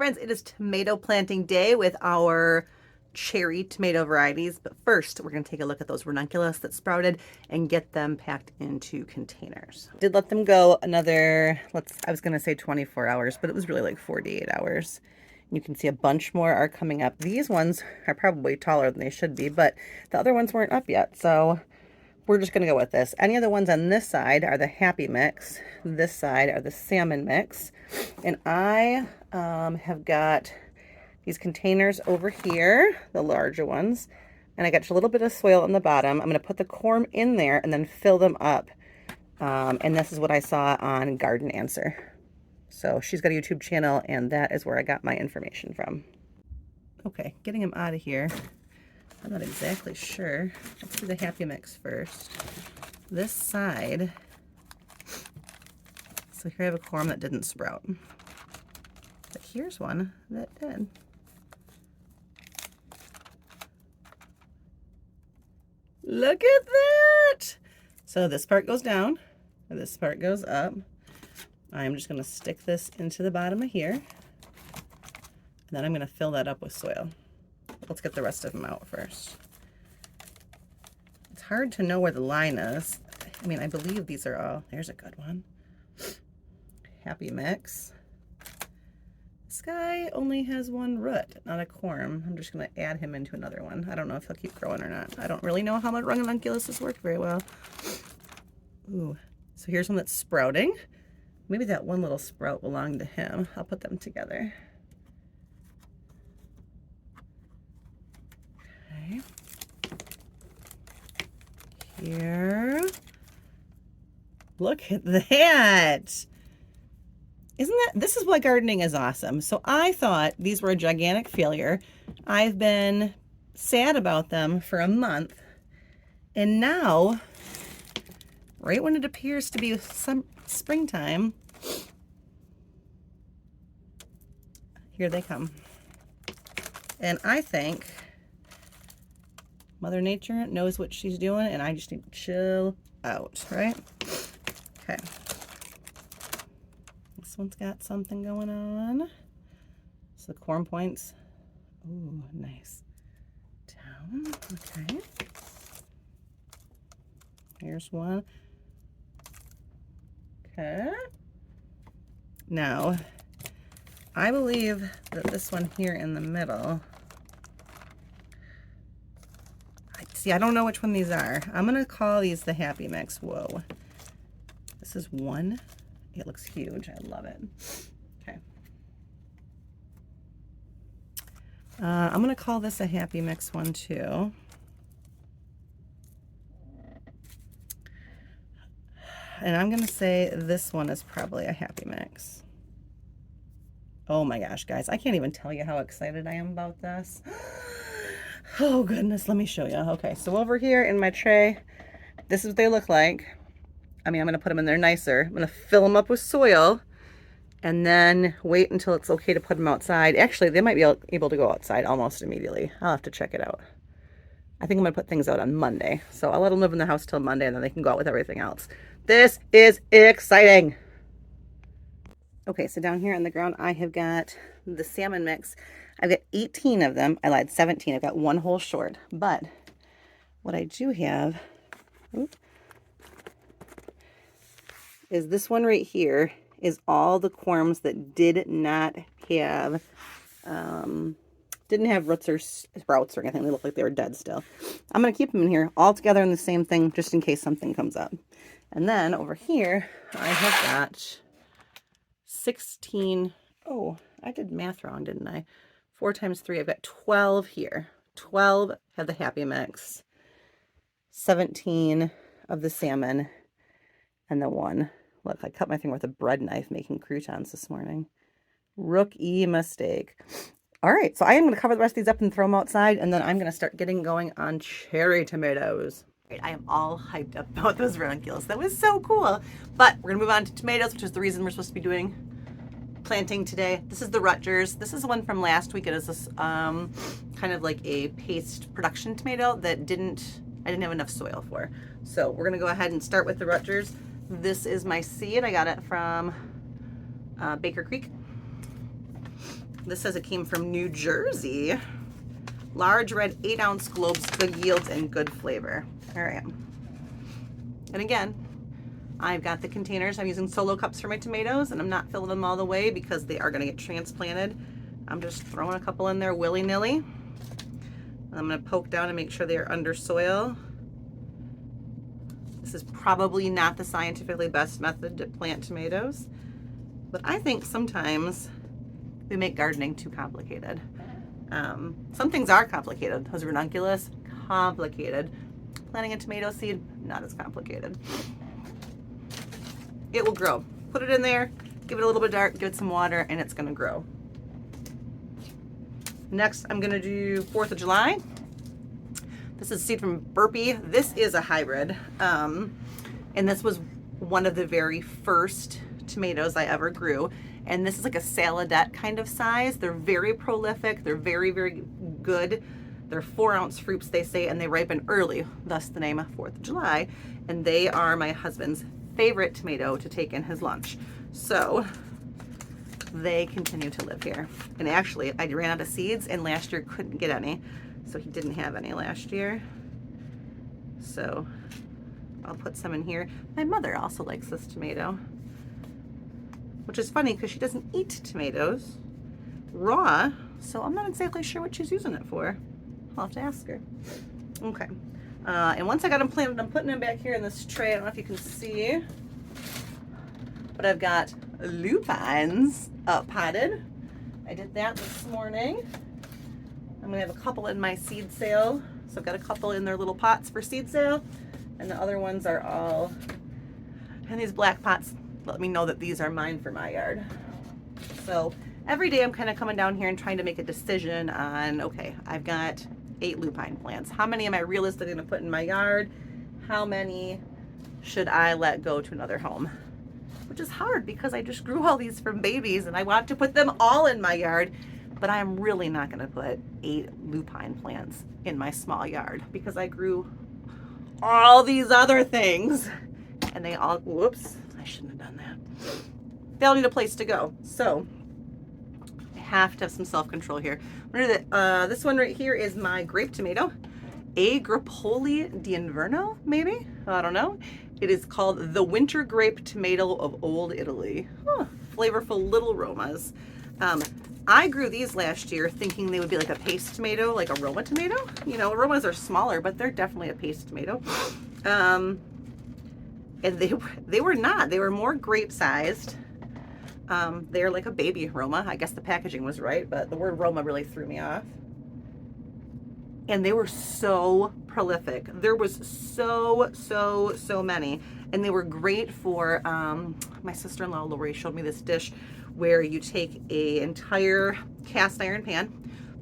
Friends, it is tomato planting day with our cherry tomato varieties. But first, we're going to take a look at those ranunculus that sprouted and get them packed into containers. Did let them go another, I was going to say 24 hours, but it was really like 48 hours. You can see a bunch more are coming up. These ones are probably taller than they should be, but the other ones weren't up yet. So we're just going to go with this. Any of the ones on this side are the happy mix. This side are the salmon mix. And I have got these containers over here, the larger ones. And I got a little bit of soil on the bottom. I'm going to put the corm in there and then fill them up. And this is what I saw on Garden Answer. So she's got a YouTube channel, and that is where I got my information from. Okay, getting them out of here. I'm not exactly sure. Let's do the happy mix first. This side, so here I have a corm that didn't sprout. But here's one that did. Look at that! So this part goes down, and this part goes up. I'm just going to stick this into the bottom of here. And then I'm going to fill that up with soil. Let's get the rest of them out first. It's hard to know where the line is. I mean, I believe these are all, there's a good one. Happy mix. This guy only has one root, not a corm. I'm just going to add him into another one. I don't know if he'll keep growing or not. I don't really know how my ranunculus work very well. Ooh, so here's one that's sprouting. Maybe that one little sprout belonged to him. I'll put them together. Okay. Here. Look at that. Isn't that, this is why gardening is awesome. So I thought these were a gigantic failure. I've been sad about them for a month. And now, right when it appears to be some springtime, here they come. And I think Mother Nature knows what she's doing, and I just need to chill out, right? Okay. This one's got something going on. So the corm points. Ooh, nice. Down. Okay. Here's one. Okay. Now, I believe that this one here in the middle, I don't know which one these are. I'm going to call these the happy mix. Whoa. This is one. It looks huge. I love it. Okay. I'm going to call this a happy mix one too. And I'm going to say this one is probably a happy mix. Oh my gosh, guys. I can't even tell you how excited I am about this. Oh goodness, let me show you. Okay, so over here in my tray, this is what they look like. I mean, I'm going to put them in there nicer. I'm going to fill them up with soil and then wait until it's okay to put them outside. Actually, they might be able to go outside almost immediately. I'll have to check it out. I think I'm going to put things out on Monday. So I'll let them live in the house till Monday, and then they can go out with everything else. This is exciting. Okay, so down here on the ground, I have got the salmon mix. I've got 18 of them. I lied, 17. I've got one hole short. But what I do have is this one right here is all the corms that did not have, didn't have roots or sprouts or anything. They look like they were dead still. I'm going to keep them in here all together in the same thing just in case something comes up. And then over here, I have got 16. Oh, I did math wrong, didn't I? 4 times 3, I've got 12 here. 12 have the happy mix. 17 of the salmon. And the one. Look, I cut my finger with a bread knife making croutons this morning. Rookie mistake. All right, so I am going to cover the rest of these up and throw them outside, and then I'm going to start getting going on cherry tomatoes. Right, I am all hyped up about those ranunculus. That was so cool. But we're going to move on to tomatoes, which is the reason we're supposed to be doing planting today. This is the Rutgers. This is the one from last week. It is this kind of like a paste production tomato that I didn't have enough soil for. So we're going to go ahead and start with the Rutgers. This is my seed. I got it from Baker Creek. This says it came from New Jersey. Large red 8-ounce globes, good yields and good flavor. All right. And again, I've got the containers. I'm using solo cups for my tomatoes, and I'm not filling them all the way because they are going to get transplanted. I'm just throwing a couple in there willy-nilly. I'm going to poke down and make sure they are under soil. This is probably not the scientifically best method to plant tomatoes, but I think sometimes we make gardening too complicated. Some things are complicated. Those ranunculus, complicated. Planting a tomato seed, not as complicated. It will grow. Put it in there, give it a little bit of dark, give it some water, and it's gonna grow. Next, I'm gonna do 4th of July. This is seed from Burpee. This is a hybrid. And this was one of the very first tomatoes I ever grew. And this is like a saladette kind of size. They're very prolific. They're very, very good. They're 4-ounce fruits, they say, and they ripen early, thus the name 4th of July. And they are my husband's favorite tomato to take in his lunch. So they continue to live here. And actually, I ran out of seeds and last year couldn't get any. So he didn't have any last year. So I'll put some in here. My mother also likes this tomato, which is funny because she doesn't eat tomatoes raw, so I'm not exactly sure what she's using it for. I'll have to ask her. Okay, and once I got them planted, I'm putting them back here in this tray. I don't know if you can see, but I've got lupines potted. I did that this morning. I'm gonna have a couple in my seed sale. So I've got a couple in their little pots for seed sale, and the other ones are all in these black pots. Let me know that these are mine for my yard. So every day I'm kind of coming down here and trying to make a decision on, okay, I've got 8 lupine plants. How many am I realistically gonna put in my yard? How many should I let go to another home? Which is hard because I just grew all these from babies and I want to put them all in my yard, but I'm really not gonna put 8 lupine plants in my small yard because I grew all these other things and they all, whoops, I shouldn't have done that. They all need a place to go. So I have to have some self-control here. This one right here is my grape tomato, a Guacamole d'Inverno, maybe? I don't know. It is called the winter grape tomato of old Italy. Huh, flavorful little aromas. I grew these last year thinking they would be like a paste tomato, like a Roma tomato. You know, aromas are smaller, but they're definitely a paste tomato. And they were not. They were more grape-sized. They're like a baby Roma. I guess the packaging was right, but the word Roma really threw me off. And they were so prolific. There was so many. And they were great for, my sister-in-law Lori showed me this dish where you take an entire cast iron pan,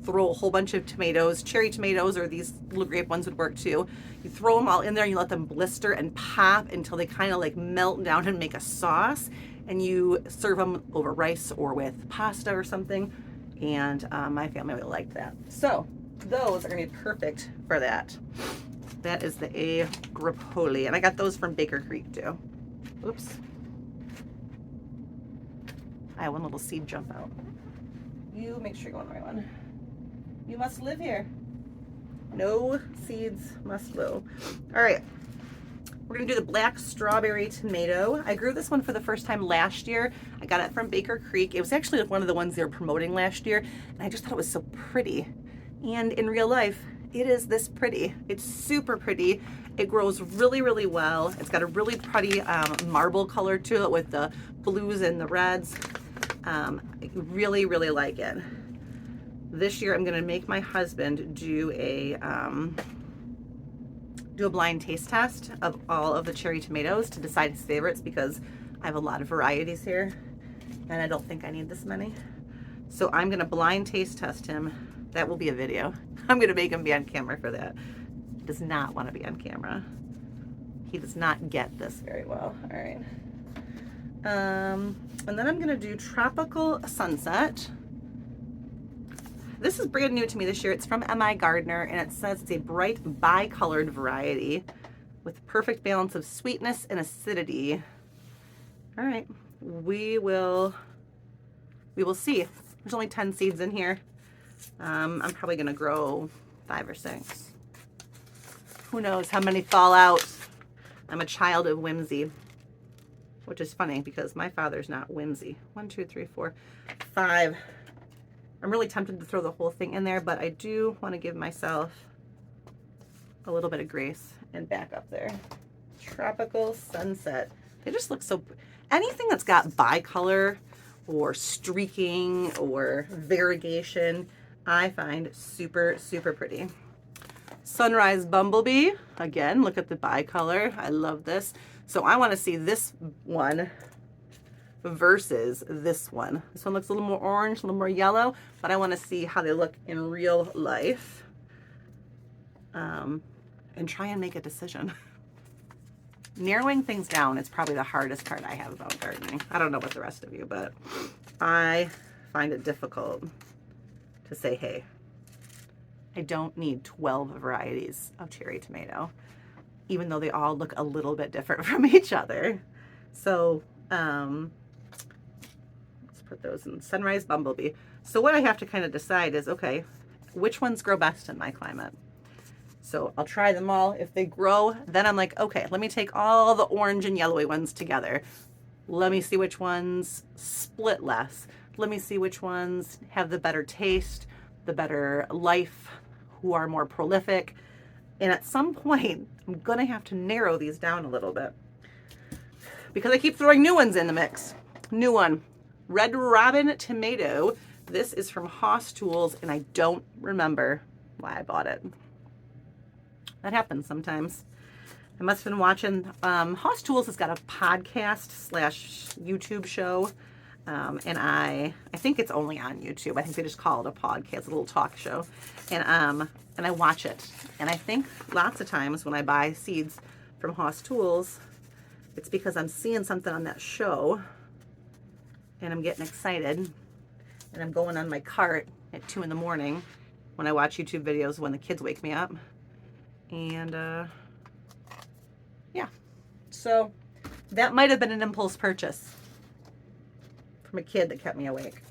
throw a whole bunch of tomatoes, cherry tomatoes, or these little grape ones would work too. You throw them all in there and you let them blister and pop until they kind of like melt down and make a sauce. And you serve them over rice or with pasta or something. And my family really liked that. So those are gonna be perfect for that. That is the A. Guacamole. And I got those from Baker Creek too. Oops. I had one little seed jump out. You make sure you go on the right one. You must live here. No seeds must live. All right, we're gonna do the black strawberry tomato. I grew this one for the first time last year. I got it from Baker Creek. It was actually one of the ones they were promoting last year, and I just thought it was so pretty. And in real life, it is this pretty. It's super pretty. It grows really, really well. It's got a really pretty marble color to it with the blues and the reds. I really, really like it. This year I'm gonna make my husband do a blind taste test of all of the cherry tomatoes to decide his favorites because I have a lot of varieties here and I don't think I need this many. So I'm gonna blind taste test him. That will be a video. I'm gonna make him be on camera for that. He does not wanna be on camera. He does not get this very well, all right. And then I'm gonna do Tropical Sunset. This is brand new to me this year. It's from M.I. Gardner, and it says it's a bright bicolored variety with perfect balance of sweetness and acidity. All right, we will see. There's only 10 seeds in here. I'm probably gonna grow 5 or 6. Who knows how many fall out. I'm a child of whimsy, which is funny because my father's not whimsy. 1, 2, 3, 4, 5. I'm really tempted to throw the whole thing in there, but I do want to give myself a little bit of grace and back up there. Tropical Sunset. They just look so, anything that's got bicolor or streaking or variegation, I find super, super pretty. Sunrise Bumblebee. Again, look at the bicolor. I love this. So I want to see this one versus this one. This one looks a little more orange, a little more yellow, but I want to see how they look in real life. And try and make a decision. Narrowing things down is probably the hardest part I have about gardening. I don't know about the rest of you, but I find it difficult to say, hey, I don't need 12 varieties of cherry tomato, even though they all look a little bit different from each other. So let's put those in. Sunrise Bumblebee. So what I have to kind of decide is, okay, which ones grow best in my climate? So I'll try them all. If they grow, then I'm like, okay, let me take all the orange and yellowy ones together. Let me see which ones split less. Let me see which ones have the better taste, the better life, who are more prolific. And at some point, I'm gonna have to narrow these down a little bit because I keep throwing new ones in the mix. New one, Red Robin Tomato. This is from Hoss Tools, and I don't remember why I bought it. That happens sometimes. I must have been watching, Hoss Tools has got a podcast / YouTube show. And I think it's only on YouTube. I think they just call it a podcast, a little talk show. And I watch it. And I think lots of times when I buy seeds from Hoss Tools, it's because I'm seeing something on that show and I'm getting excited and I'm going on my cart at 2 in the morning when I watch YouTube videos when the kids wake me up. And yeah, so that might have been an impulse purchase from a kid that kept me awake.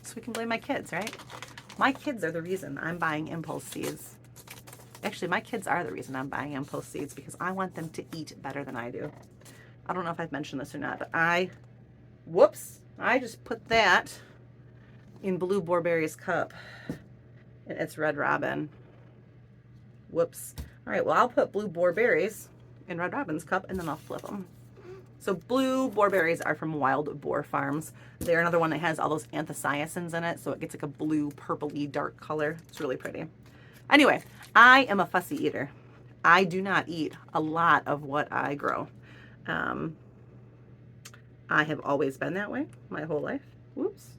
So we can blame my kids, right? My kids are the reason I'm buying impulse seeds. Actually, my kids are the reason I'm buying impulse seeds because I want them to eat better than I do. I don't know if I've mentioned this or not, but I just put that in Blueberries cup. And it's Red Robin. Whoops. All right, well, I'll put Blueberries in Red Robin's cup and then I'll flip them. So Blueberries are from Wild Boar Farms. They're another one that has all those anthocyanins in it, so it gets like a blue, purpley, dark color. It's really pretty. Anyway, I am a fussy eater. I do not eat a lot of what I grow. I have always been that way my whole life. Whoops.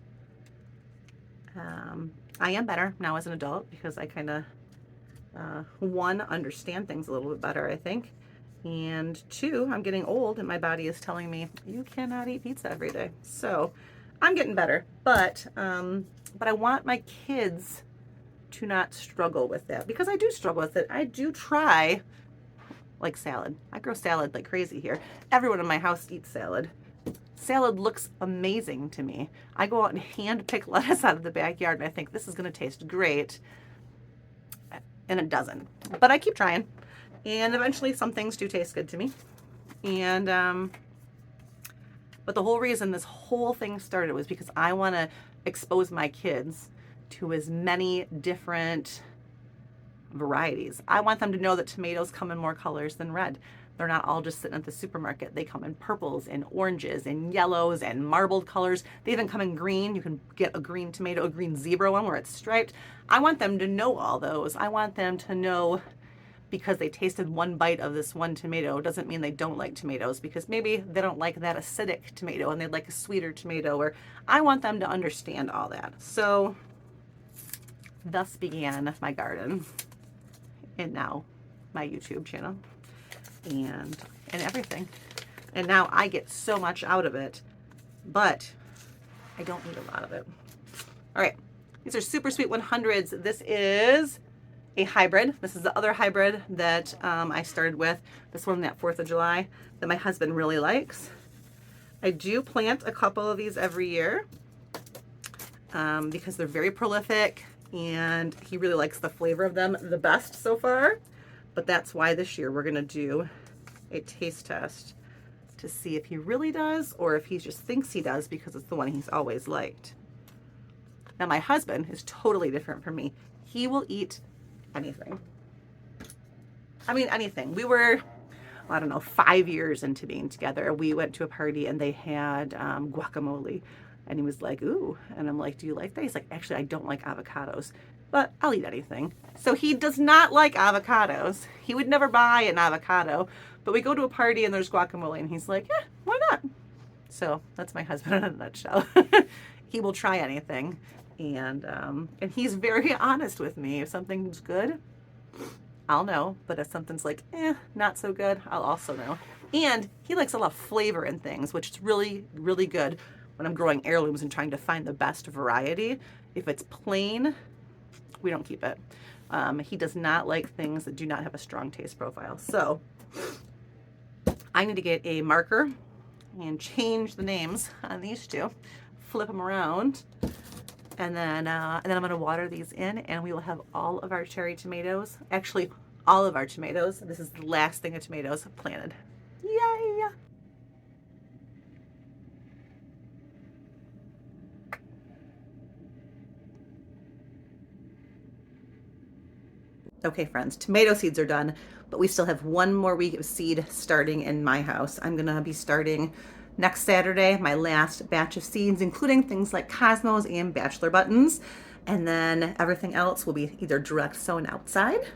I am better now as an adult because I kind of, one, understand things a little bit better, I think. And 2, I'm getting old and my body is telling me you cannot eat pizza every day. So I'm getting better, but I want my kids to not struggle with that because I do struggle with it. I do try like salad. I grow salad like crazy here. Everyone in my house eats salad. Salad looks amazing to me. I go out and hand pick lettuce out of the backyard and I think this is going to taste great. And it doesn't. But I keep trying. And eventually some things do taste good to me. And, but the whole reason this whole thing started was because I want to expose my kids to as many different varieties. I want them to know that tomatoes come in more colors than red. They're not all just sitting at the supermarket. They come in purples and oranges and yellows and marbled colors. They even come in green. You can get a green tomato, a green zebra one where it's striped. I want them to know all those. I want them to know because they tasted one bite of this one tomato doesn't mean they don't like tomatoes because maybe they don't like that acidic tomato and they'd like a sweeter tomato, or I want them to understand all that. So thus began my garden and now my YouTube channel and everything. And now I get so much out of it, but I don't need a lot of it. All right, these are Super Sweet 100s. This is a hybrid. This is the other hybrid that I started with. This one that 4th of July that my husband really likes. I do plant a couple of these every year. because they're very prolific and he really likes the flavor of them the best so far. But that's why this year we're gonna do a taste test to see if he really does or if he just thinks he does because it's the one he's always liked. Now my husband is totally different from me. He will eat anything. I mean, anything. We were, I don't know, 5 years into being together. We went to a party and they had guacamole. And he was like, ooh. And I'm like, do you like that? He's like, actually, I don't like avocados, but I'll eat anything. So he does not like avocados. He would never buy an avocado, but we go to a party and there's guacamole and he's like, yeah, why not? So that's my husband in a nutshell. He will try anything. And he's very honest with me. If something's good, I'll know. But if something's like, not so good, I'll also know. And he likes a lot of flavor in things, which is really, really good when I'm growing heirlooms and trying to find the best variety. If it's plain, we don't keep it. He does not like things that do not have a strong taste profile. So I need to get a marker and change the names on these two, flip them around, and then I'm gonna water these in and we will have all of our cherry tomatoes, actually all of our tomatoes. This is the last thing of tomatoes planted. Yay! Okay, friends, tomato seeds are done, but we still have one more week of seed starting in my house. I'm gonna be starting next Saturday, my last batch of seeds, including things like cosmos and bachelor buttons. And then everything else will be either direct sown outside,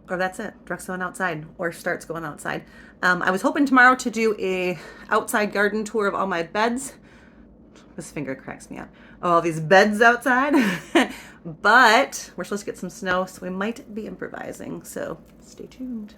or that's it, direct sown outside, or starts going outside. I was hoping tomorrow to do a outside garden tour of all my beds. This finger cracks me up. All these beds outside. But we're supposed to get some snow, so we might be improvising. So stay tuned.